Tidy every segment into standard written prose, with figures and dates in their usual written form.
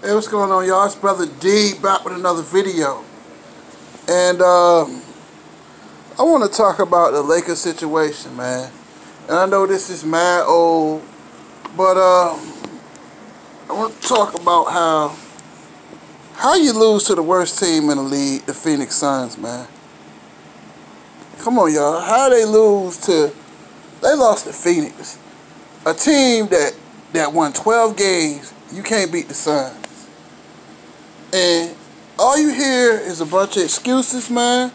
Hey, what's going on, y'all? It's Brother D back with another video. And I want to talk about the Lakers situation, man. And I know this is mad old, but I want to talk about how you lose to the worst team in the league, the Phoenix Suns, man. Come on, y'all. How they lost to Phoenix, a team that won 12 games. You can't beat the Suns. And all you hear is a bunch of excuses, man.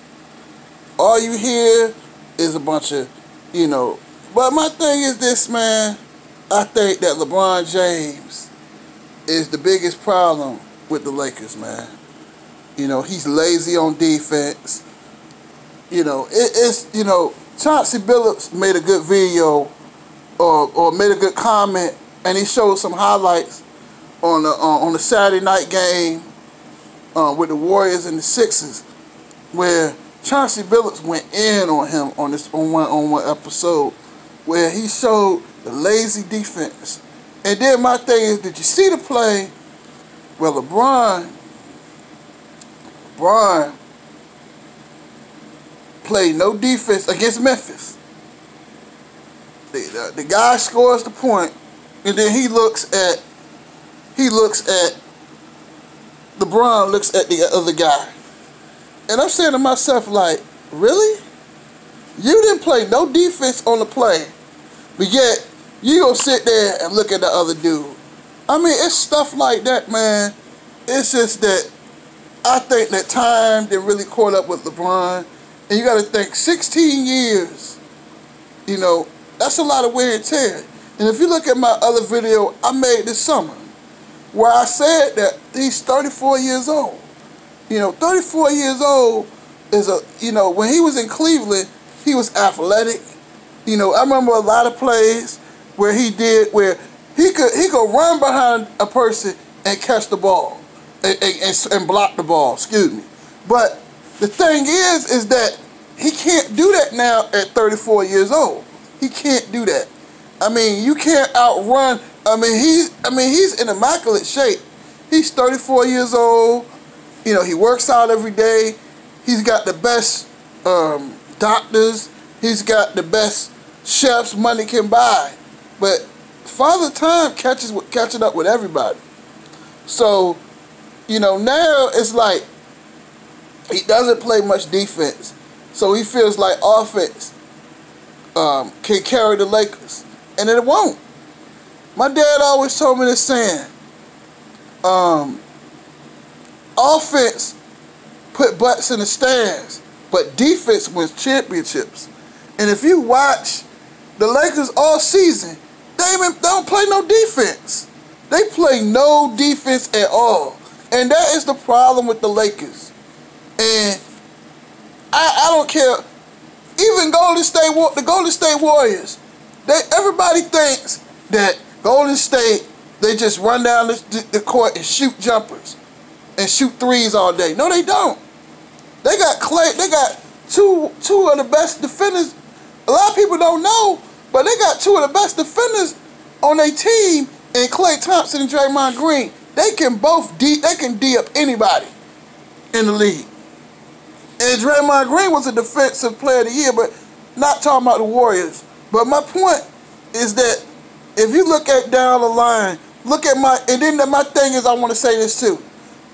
All you hear is a bunch of, But my thing is this, man. I think that LeBron James is the biggest problem with the Lakers, man. He's lazy on defense. Chauncey Billups made a good video or made a good comment, and he showed some highlights on the Saturday night game with the Warriors and the Sixers, where Chauncey Billups went in on him on one episode, where he showed the lazy defense. And then my thing is, did you see the play where LeBron played no defense against Memphis? The guy scores the point, and then LeBron looks at the other guy. And I'm saying to myself, like, really? You didn't play no defense on the play, but yet you gonna sit there and look at the other dude. I mean, it's stuff like that, man. It's just that I think that time didn't really caught up with LeBron. And you gotta think, 16 years, that's a lot of wear and tear. And if you look at my other video I made this summer, where I said that he's 34 years old. 34 years old is when he was in Cleveland, he was athletic. I remember a lot of plays where he could run behind a person and catch the ball and block the ball, excuse me. But the thing is that he can't do that now at 34 years old. He can't do that. I mean, you can't outrun. He's in immaculate shape. He's 34 years old. He works out every day. He's got the best doctors. He's got the best chefs money can buy. But Father Time catching up with everybody. So, now it's like he doesn't play much defense. So he feels like offense can carry the Lakers. And it won't. My dad always told me this saying, offense put butts in the stands, but defense wins championships. And if you watch the Lakers all season, they don't play no defense. They play no defense at all. And that is the problem with the Lakers. And I don't care. Even the Golden State Warriors, everybody thinks that Golden State, they just run down the court and shoot jumpers and shoot threes all day. No, they don't. They got Clay. They got two of the best defenders. A lot of people don't know, but they got two of the best defenders on their team, and Klay Thompson and Draymond Green. They can D up anybody in the league. And Draymond Green was a defensive player of the year, but not talking about the Warriors. But my point is that if you look at down the line, and then my thing is, I want to say this too.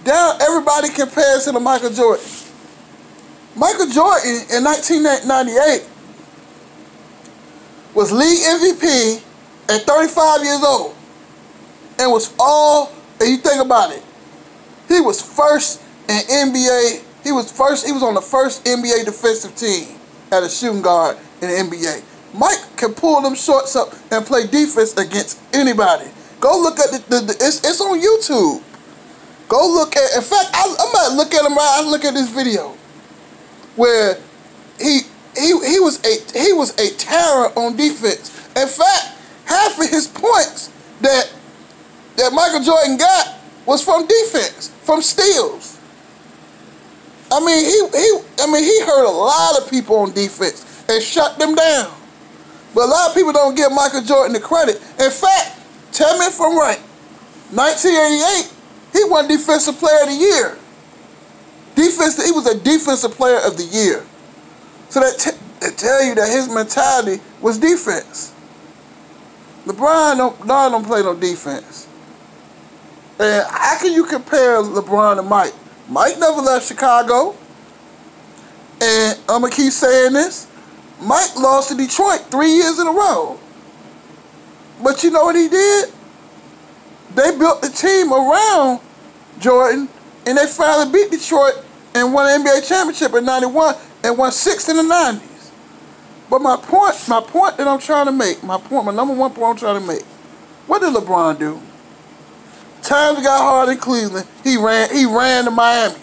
Everybody compares him to Michael Jordan. Michael Jordan in 1998 was league MVP at 35 years old. And you think about it, he was first in NBA. He was on the first NBA defensive team at a shooting guard in the NBA. Mike can pull them shorts up and play defense against anybody. Go look at it's on YouTube. Go look at. In fact, I'm about to look at him. I look at this video where he was a terror on defense. In fact, half of his points that Michael Jordan got was from defense, from steals. He hurt a lot of people on defense and shut them down. But a lot of people don't give Michael Jordan the credit. In fact, tell me if I'm right. 1988, He won Defensive Player of the Year. He was a Defensive Player of the Year. So that tell you that his mentality was defense. LeBron don't play no defense. And how can you compare LeBron to Mike? Mike never left Chicago. And I'm going to keep saying this. Mike lost to Detroit 3 years in a row. But you know what he did? They built the team around Jordan, and they finally beat Detroit and won an NBA championship in '91 and won 6 in the '90s. But my point that I'm trying to make, my number one point I'm trying to make, what did LeBron do? Times got hard in Cleveland. He ran to Miami.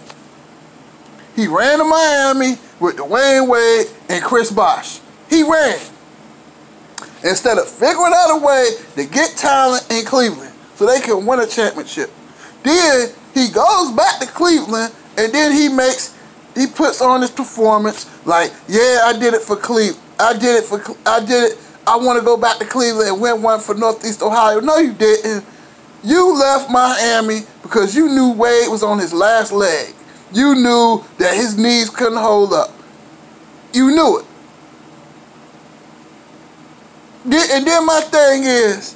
He ran to Miami with Dwayne Wade and Chris Bosh. He ran. Instead of figuring out a way to get talent in Cleveland so they can win a championship. Then he goes back to Cleveland and then he puts on his performance like, yeah, I did it for Cleveland. I want to go back to Cleveland and win one for Northeast Ohio. No, you didn't. You left Miami because you knew Wade was on his last leg. You knew that his knees couldn't hold up. You knew it. And then my thing is,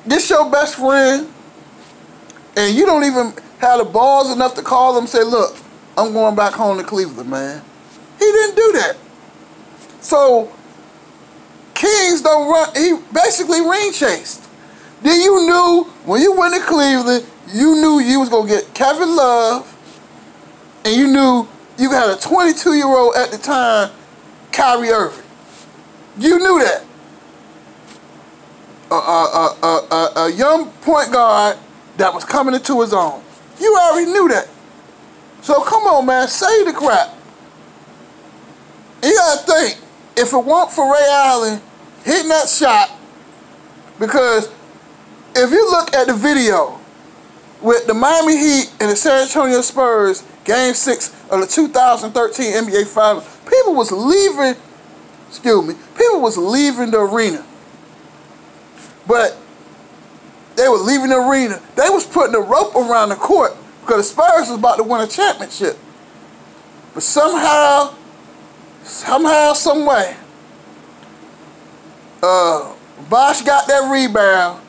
this your best friend, and you don't even have the balls enough to call him and say, look, I'm going back home to Cleveland, man. He didn't do that. So, Kings don't run, he basically ring chased. Then you knew, when you went to Cleveland, you knew you was going to get Kevin Love, and you knew you had a 22-year-old at the time, Kyrie Irving. You knew that. A young point guard that was coming into his own. You already knew that. So come on, man, say the crap. And you gotta think, if it weren't for Ray Allen hitting that shot, because if you look at the video with the Miami Heat and the San Antonio Spurs, Game 6 of the 2013 NBA Finals, people was leaving the arena. But they were leaving the arena. They was putting a rope around the court because the Spurs was about to win a championship. But somehow, some way, Bosh got that rebound,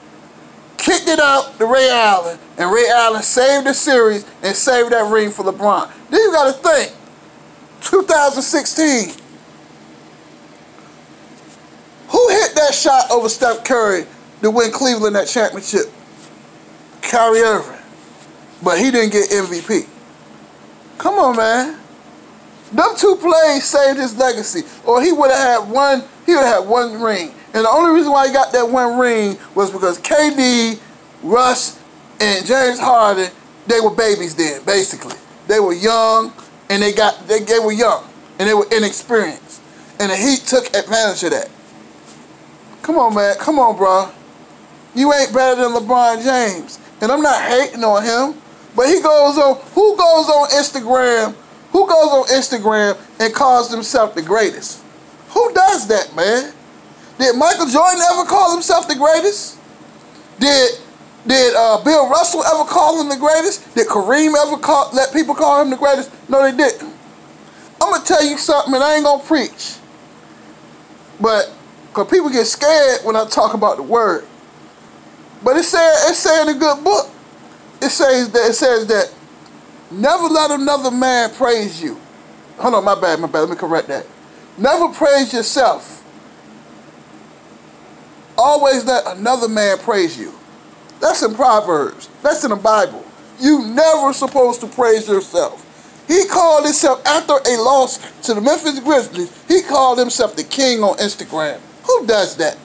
kicked it out to Ray Allen, and Ray Allen saved the series and saved that ring for LeBron. Then you got to think, 2016, who hit that shot over Steph Curry to win Cleveland that championship? Kyrie Irving. But he didn't get MVP. Come on, man. Them two plays saved his legacy. Or he would have had one ring. And the only reason why he got that one ring was because KD, Russ, and James Harden, they were babies then, basically. They were young, and they were young, and they were inexperienced. And the Heat took advantage of that. Come on, man. Come on, bro. You ain't better than LeBron James. And I'm not hating on him. But who goes on Instagram and calls himself the greatest? Who does that, man? Did Michael Jordan ever call himself the greatest? Did Bill Russell ever call him the greatest? Did Kareem ever let people call him the greatest? No, they didn't. I'm going to tell you something, and I ain't going to preach. But, because people get scared when I talk about the word. But it said in a good book. It says that never let another man praise you. Hold on, my bad. Let me correct that. Never praise yourself. Always let another man praise you. That's in Proverbs. That's in the Bible. You never supposed to praise yourself. He called himself, after a loss to the Memphis Grizzlies, he called himself the king on Instagram. Who does that?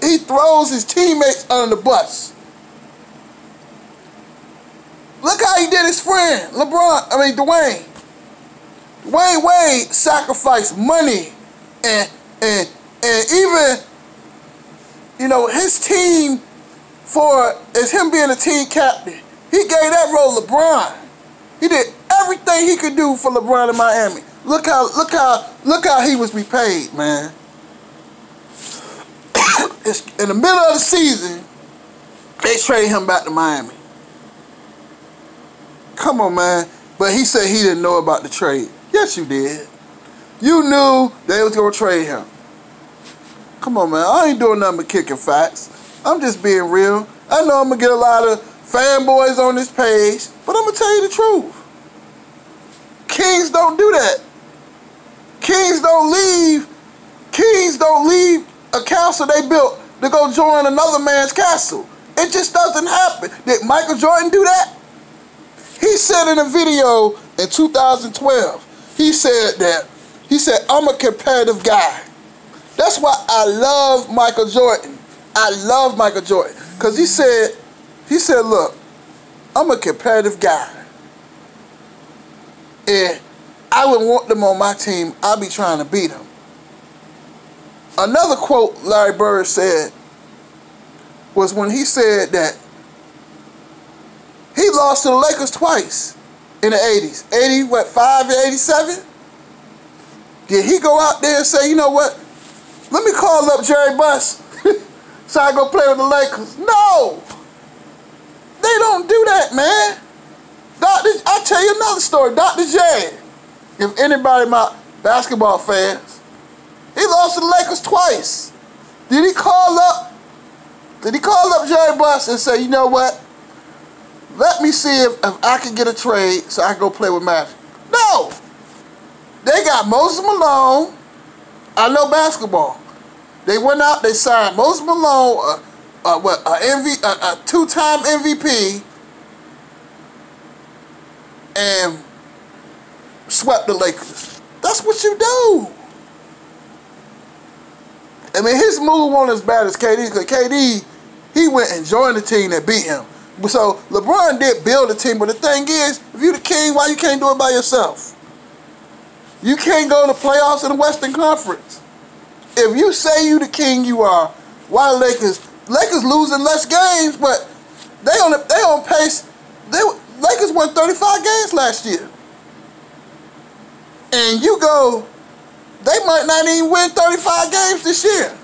He throws his teammates under the bus. Look how he did his friend, Dwayne. Dwayne Wade sacrificed money and even, his team as him being a team captain. He gave that role to LeBron. He did everything he could do for LeBron in Miami. Look how he was repaid, man. In the middle of the season, They traded him back to Miami. Come on, man. But he said he didn't know about the trade. Yes, you did. You knew they was going to trade him. Come on, man. I ain't doing nothing but kicking facts. I'm just being real. I know I'm going to get a lot of fanboys on this page, but I'm going to tell you the truth. Kings don't do that. Kings don't leave a castle they built to go join another man's castle. It just doesn't happen. Did Michael Jordan do that? He said in a video in 2012, he said, I'm a competitive guy. That's why I love Michael Jordan. I love Michael Jordan. Because he said, look, I'm a competitive guy. And I would want them on my team. I'll be trying to beat them. Another quote Larry Bird said was when he said that he lost to the Lakers twice in the 80s. 85 and 87? Did he go out there and say, you know what? Let me call up Jerry Buss so I go play with the Lakers. No! They don't do that, man. I'll tell you another story. Dr. J, if anybody, my basketball fans, he lost to the Lakers twice. Did he call up Jerry Buss and say, you know what? Let me see if I can get a trade so I can go play with Magic. No! They got Moses Malone. I know basketball. They went out, they signed Moses Malone, a two-time MVP, and swept the Lakers. That's what you do. I mean, his move wasn't as bad as KD, because KD, he went and joined the team that beat him. So LeBron did build a team, but the thing is, if you're the king, why you can't do it by yourself? You can't go to playoffs in the Western Conference. If you say you the king, you are. Why Lakers losing less games, but they on pace. Lakers won 35 games last year. And you go, they might not even win 35 games this year.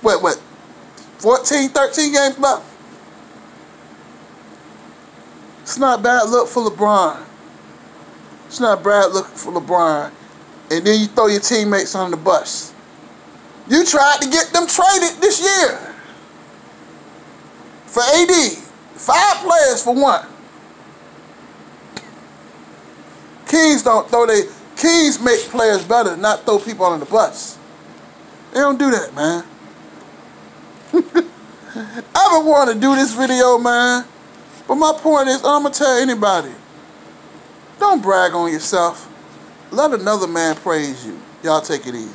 What, 14, 13 games left? It's not a bad look for LeBron. It's not a bad look for LeBron. And then you throw your teammates on the bus. You tried to get them traded this year. For AD. 5 players for 1. Kings make players better, not throw people on the bus. They don't do that, man. I've been wanting to do this video, man. But my point is, I'm going to tell anybody, don't brag on yourself. Let another man praise you. Y'all take it easy.